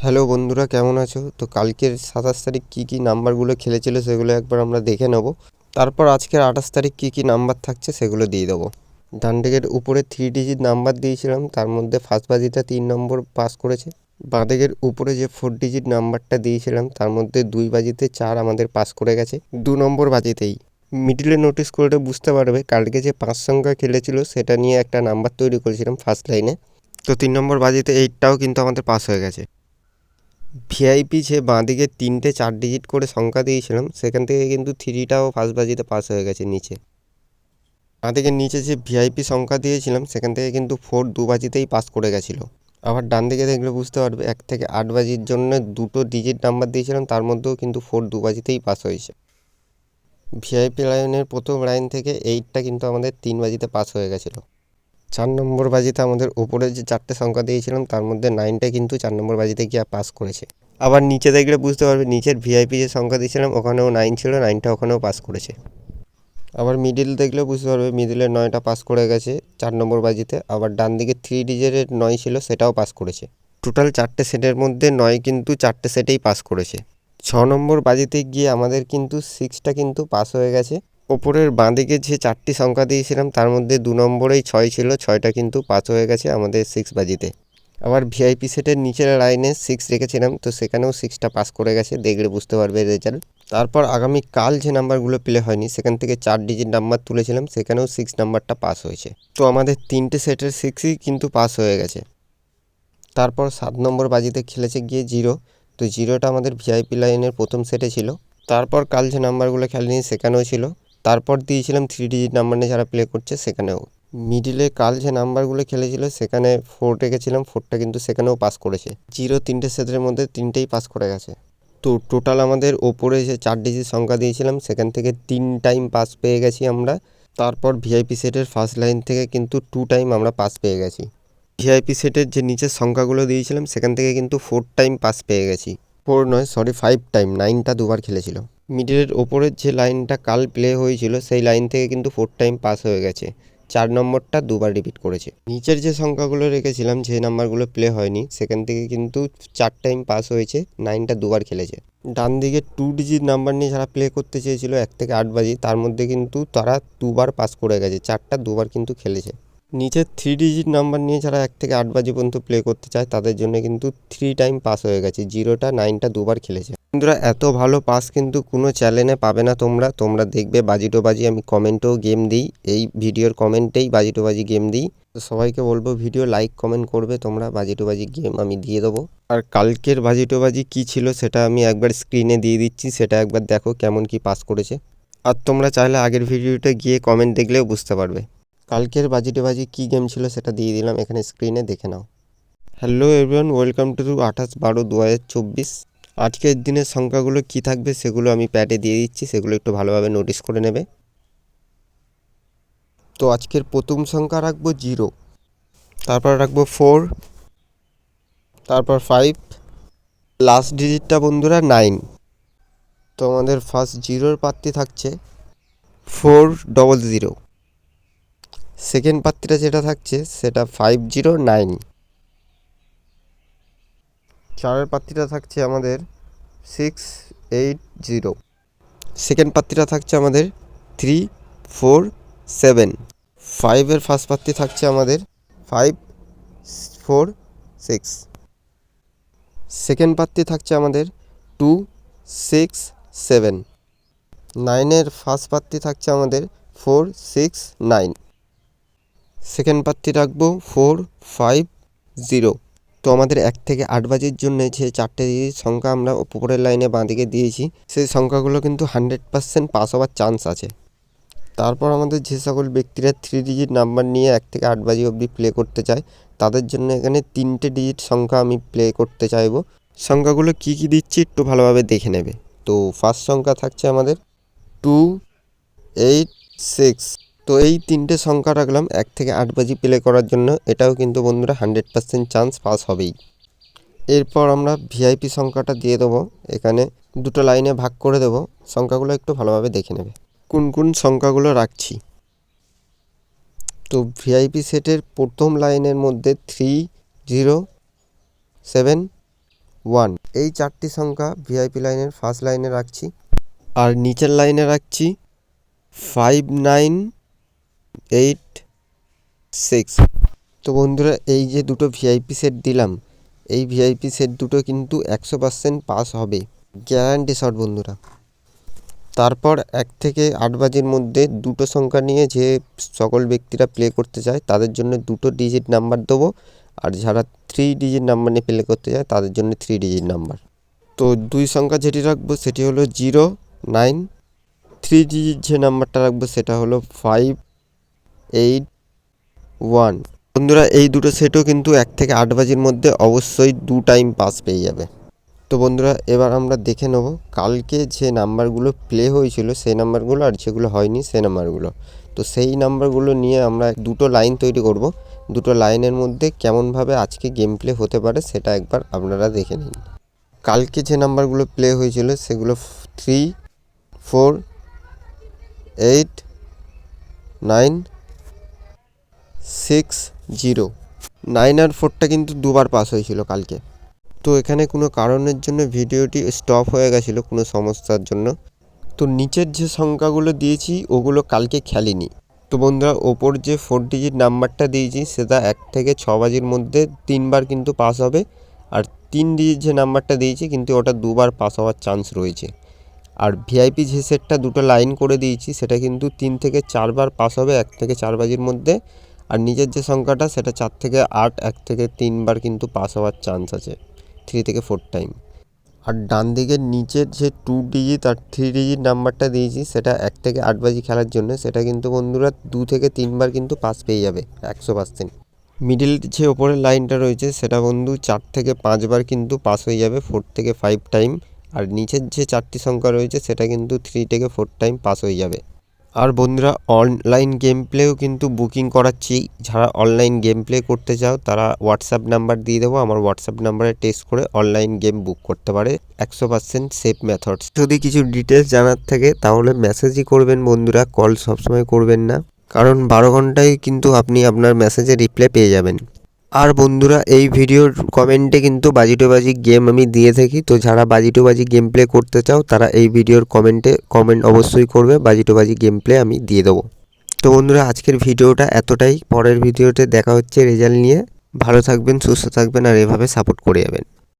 Hello বন্ধুরা, কেমন আছো? তো কালকের 27 তারিখ কী কী নাম্বারগুলো খেলেছিল সেগুলো একবার আমরা দেখে নেব। তারপর আজকের 28 তারিখ কী কী নাম্বার থাকছে সেগুলো দিয়ে দেবো। ডান দিকের উপরে 3 ডিজিট নাম্বার দিয়েছিলাম, তার মধ্যে ফার্স্ট বাজিটা 3 নম্বর পাস করেছে। বাঁ দিকের উপরে যে 4 ডিজিট নাম্বারটা দিয়েছিলাম তার মধ্যে 2 বাজিতে 4 আমাদের পাস করে গেছে 2 নম্বর বাজিতেই। মিডিলে নোটিস করলে বুঝতে পারবে কালকে যে 5 সংখ্যা খেলেছিল সেটা নিয়ে একটা নাম্বার তৈরি করেছিলাম ফার্স্ট লাইনে। তো 3 নম্বর বাজিতে 8টাও কিন্তু আমাদের পাস হয়ে গেছে। ভিআইপি যে বাঁদিকে 3টে 4 ডিজিট করে সংখ্যা দিয়েছিলাম সেখান থেকে কিন্তু 3টাও ফার্স্ট বাজিতে পাস হয়ে গেছে নিচে। বাঁদিকের নিচে যে ভিআইপি সংখ্যা দিয়েছিলাম সেখান থেকে কিন্তু 4 2 বাজিতেই পাস করে গেছিলো। আবার ডান দিকে দেখলে বুঝতে পারবে 1 থেকে 8 বাজির জন্য 2টো ডিজিট নাম্বার দিয়েছিলাম, তার মধ্যেও কিন্তু 4 2 বাজিতেই পাস হয়েছে। ভিআইপি লাইনের প্রথম লাইন থেকে 8টা কিন্তু আমাদের 3 বাজিতে পাস হয়ে গেছিলো। 4 নম্বর বাজিতে আমাদের ওপরে যে 4টে সংখ্যা দিয়েছিলাম তার মধ্যে 9টা কিন্তু 4 নম্বর বাজিতে গিয়ে পাস করেছে। আবার নিচে দেখলে বুঝতে পারবে নিচের ভিআইপি যে সংখ্যা দিয়েছিলাম ওখানেও 9 ছিল, 9টা ওখানেও পাস করেছে। আবার মিডিল দেখলেও বুঝতে পারবে মিডিলের 9টা পাস করে গেছে 4 নম্বর বাজিতে। আবার ডান দিকে 3 ডিজিটের 9 ছিল সেটাও পাস করেছে। টোটাল 4টে সেটের মধ্যে 9 কিন্তু 4টে সেটেই পাস করেছে। 6 নম্বর বাজিতে গিয়ে আমাদের কিন্তু 6টা কিন্তু পাস হয়ে গেছে। ওপরের বাঁদিকে যে 4টি সংখ্যা দিয়েছিলাম তার মধ্যে 2 নম্বরেই 6 ছিল, 6টা কিন্তু পাস হয়ে গেছে আমাদের 6 বাজিতে। আবার ভিআইপি সেটের নিচের লাইনে 6 রেখেছিলাম, তো সেখানেও 6টা পাস করে গেছে, দেখলে বুঝতে পারবে রেজাল্ট। তারপর আগামীকাল যে নাম্বারগুলো প্লে হয়নি সেখান থেকে 4 ডিজিট নাম্বার তুলেছিলাম, সেখানেও 6 নাম্বারটা পাস হয়েছে। তো আমাদের 3টে সেটের 6ই কিন্তু পাস হয়ে গেছে। তারপর 7 নম্বর বাজিতে খেলেছে গিয়ে 0, তো 0টা আমাদের ভিআইপি লাইনের প্রথম সেটে ছিল। তারপর কাল যে নাম্বারগুলো খেলেনি সেখানেও ছিল। তারপর দিয়েছিলাম 3 ডিজিট নাম্বার নিয়ে যারা প্লে করছে সেখানেও। মিডিলে কাল যে নাম্বারগুলো খেলেছিল সেখানে 4 রেখেছিলাম, 4টা কিন্তু সেখানেও পাস করেছে। 0 3টে সেটের মধ্যে 3টেই পাস করে গেছে। তো টোটাল আমাদের ওপরে যে 4 ডিজিট সংখ্যা দিয়েছিলাম সেখান থেকে 3 টাইম পাস পেয়ে গেছি আমরা। তারপর ভিআইপি সেটের ফার্স্ট লাইন থেকে কিন্তু 2 টাইম আমরা পাস পেয়ে গেছি। ভিআইপি সেটের যে নিচের সংখ্যাগুলো দিয়েছিলাম সেখান থেকে কিন্তু 4 টাইম পাস পেয়ে গেছি। 4 নয়, সরি 5 টাইম, 9টা দুবার খেলেছিল। মিডিলের ওপরের যে লাইনটা কাল প্লে হয়েছিল সেই লাইন থেকে কিন্তু 4 টাইম পাস হয়ে গেছে। 4 নম্বরটা দুবার রিপিট করেছে। নিচের যে সংখ্যাগুলো রেখেছিলাম যে নাম্বারগুলো প্লে হয়নি সেখান থেকে কিন্তু 4 টাইম পাস হয়েছে, 9টা দুবার খেলেছে। ডান দিকে 2 ডিজিট নাম্বার নিয়ে যারা প্লে করতে চেয়েছিল 1 থেকে 8 বাজি, তার মধ্যে কিন্তু তারা দুবার পাস করে গেছে, 4টা দুবার কিন্তু খেলেছে। নিচের 3 ডিজিট নাম্বার নিয়ে যারা 1 থেকে 8 বাজি পর্যন্ত প্লে করতে চায় তাদের জন্য কিন্তু 3 টাইম পাস হয়ে গেছে, 0টা 9টা দুবার খেলেছে। বন্ধুরা, এত ভালো পাস কিন্তু কোনো চ্যানেলে পাবে না তোমরা দেখবে বাজি আমি কমেন্টেও গেম দিই, এই ভিডিওর কমেন্টেই বাজি গেম দিই। তো সবাইকে বলবো ভিডিও লাইক কমেন্ট করবে, তোমরা বাজি গেম আমি দিয়ে দেবো। আর কালকের বাজি কী ছিল সেটা আমি একবার স্ক্রিনে দিয়ে দিচ্ছি, সেটা একবার দেখো কেমন কি পাস করেছে। আর তোমরা চাইলে আগের ভিডিওটা গিয়ে কমেন্ট দেখলেও বুঝতে পারবে। কালকের বাজি কী গেম ছিল সেটা দিয়ে দিলাম, এখানে স্ক্রিনে দেখে নাও। Hello everyone, welcome to 28/12/2024। আজকের দিনের সংখ্যাগুলো কী থাকবে সেগুলো আমি প্যাডে দিয়ে দিচ্ছি, সেগুলো একটু ভালোভাবে নোটিস করে নেবে। তো আজকের প্রথম সংখ্যা রাখবো 0, তারপর রাখবো 4, তারপর 5, লাস্ট ডিজিটটা বন্ধুরা 9। তো আমাদের ফার্স্ট 0-র প্রার্থী থাকছে 400। সেকেন্ড প্রার্থীটা যেটা থাকছে সেটা 509। চারের প্রার্থীটা থাকছে আমাদের 680। সেকেন্ড প্রার্থীটা থাকছে আমাদের 347। 5-এর ফার্স্ট প্রার্থী থাকছে আমাদের 546। সেকেন্ড প্রার্থী থাকছে আমাদের 267। 9-এর ফার্স্ট প্রার্থী থাকছে আমাদের 469। সেকেন্ড প্রার্থী রাখবো 450। তো আমাদের 1 থেকে 8 বাজির জন্য যে 4টে সংখ্যা আমরা উপরের লাইনে বাঁদিকে দিয়েছি সেই সংখ্যাগুলো কিন্তু 100% পাস হওয়ার চান্স আছে। তারপর আমাদের যে সকল ব্যক্তিরা 3 ডিজিট নাম্বার নিয়ে 1 থেকে 8 বাজি অবধি প্লে করতে চায় তাদের জন্য এখানে 3টে ডিজিট সংখ্যা আমি প্লে করতে চাইবো। সংখ্যাগুলো কী কী দিচ্ছি একটু ভালোভাবে দেখে নেবে। তো ফার্স্ট সংখ্যা থাকছে আমাদের 286। তো এই 3টে সংখ্যা রাখলাম 1 থেকে 8 বাজি প্লে করার জন্য, এটাও কিন্তু বন্ধুরা 100% চান্স পাস হবেই। এরপর আমরা ভিআইপি সংখ্যাটা দিয়ে দেবো, এখানে 2টো লাইনে ভাগ করে দেবো। সংখ্যাগুলো একটু ভালোভাবে দেখে নেবে কোন কোন সংখ্যাগুলো রাখছি। তো ভিআইপি সেটের প্রথম লাইনের মধ্যে 307, 1। এই 4টি সংখ্যা ভিআইপি লাইনের ফার্স্ট লাইনে রাখছি, আর নিচের লাইনে রাখছি 5986। তো বন্ধুরা এই যে দুটো ভিআইপি সেট দিলাম, এই ভিআইপি সেট দুটো কিন্তু 100% পাস হবে, গ্যারান্টি শট বন্ধুরা। তারপর 1 থেকে 8 বাজির মধ্যে দুটো সংখ্যা নিয়ে যে সকল ব্যক্তিরা প্লে করতে চায় তাদের জন্য 2 ডিজিট নাম্বার দেবো, আর যারা 3 ডিজিট নাম্বার নিয়ে প্লে করতে চায় তাদের জন্য 3 ডিজিট নাম্বার। তো 2 সংখ্যা যেটি রাখবো সেটি হলো 0, 9। 3 ডিজিট যে নাম্বারটা রাখবো সেটা হলো 5, 8, 1। বন্ধুরা এই দুটো সেটও কিন্তু 1 থেকে 8 বাজির মধ্যে অবশ্যই 2 টাইম পাস পেয়ে যাবে। তো বন্ধুরা এবার আমরা দেখে নেব কালকে যে নাম্বারগুলো প্লে হয়েছিল সেই নাম্বারগুলো, আর যেগুলো হয়নি সেই নাম্বারগুলো। তো সেই নাম্বারগুলো নিয়ে আমরা দুটো লাইন তৈরি করব। দুটো লাইনের মধ্যে কেমনভাবে আজকে গেম প্লে হতে পারে সেটা একবার আপনারা দেখে নিন। কালকে যে নাম্বারগুলো প্লে হয়েছিল সেগুলো 3, 4, 8, 9, 6, 0। 9 আর 4টা কিন্তু দুবার পাস হয়েছিল কালকে। তো এখানে কোনো কারণের জন্য ভিডিওটি স্টপ হয়ে গেছিলো কোনো সমস্যার জন্য। তো নিচের যে সংখ্যাগুলো দিয়েছি ওগুলো কালকে খেলেনি। তো বন্ধুরা ওপর যে 4 ডিজিট নাম্বারটা দিয়েছি সেটা 1 থেকে 6 বাজির মধ্যে 3বার কিন্তু পাস হবে, আর 3 ডিজিট যে নাম্বারটা দিয়েছি কিন্তু ওটা 2বার পাস হওয়ার চান্স রয়েছে। আর ভিআইপি যে সেটটা দুটো লাইন করে দিয়েছি সেটা কিন্তু 3 থেকে 4বার পাস হবে 1 থেকে 4 বাজির মধ্যে, আর নিচের যে সংখ্যাটা সেটা 4 থেকে 8, 1 থেকে 3বার কিন্তু পাস হওয়ার চান্স আছে, 3 থেকে 4 টাইম। আর ডান দিকের নিচের যে 2 ডিজিট আর 3 ডিজিট নাম্বারটা দিয়েছি সেটা 1 থেকে 8 বাজি খেলার জন্য, সেটা কিন্তু বন্ধুরা 2 থেকে 3বার কিন্তু পাস পেয়ে যাবে 100%। মিডিল যে ওপরের লাইনটা রয়েছে সেটা বন্ধু 4 থেকে 5বার কিন্তু পাস হয়ে যাবে 4 থেকে 5 টাইম, আর নিচের যে 4টি সংখ্যা রয়েছে সেটা কিন্তু 3 থেকে 4 টাইম পাস হয়ে যাবে। আর বন্ধুরা অনলাইন গেম প্লেও কিন্তু বুকিং করাচ্ছি, যারা অনলাইন গেম প্লে করতে চাও তারা হোয়াটসঅ্যাপ নাম্বার দিয়ে দেবো, আমার হোয়াটসঅ্যাপ নাম্বারে টেক্সট করে অনলাইন গেম বুক করতে পারে 100% সেফ মেথডস। যদি কিছু ডিটেলস জানার থাকে তাহলে মেসেজই করবেন বন্ধুরা, কল সবসময় করবেন না, কারণ 12 ঘন্টায় কিন্তু আপনি আপনার মেসেজে রিপ্লাই পেয়ে যাবেন। আর বন্ধুরা এই ভিডিওর কমেন্টে কিন্তু বাজি গেম আমি দিয়ে থাকি, তো যারা বাজি গেম প্লে করতে চাও তারা এই ভিডিওর কমেন্টে কমেন্ট অবশ্যই করবে, বাজি গেম প্লে আমি দিয়ে দেবো। তো বন্ধুরা আজকের ভিডিওটা এতটাই, পরের ভিডিওতে দেখা হচ্ছে রেজাল্ট নিয়ে। ভালো থাকবেন, সুস্থ থাকবেন, আর এভাবে সাপোর্ট করে যাবেন।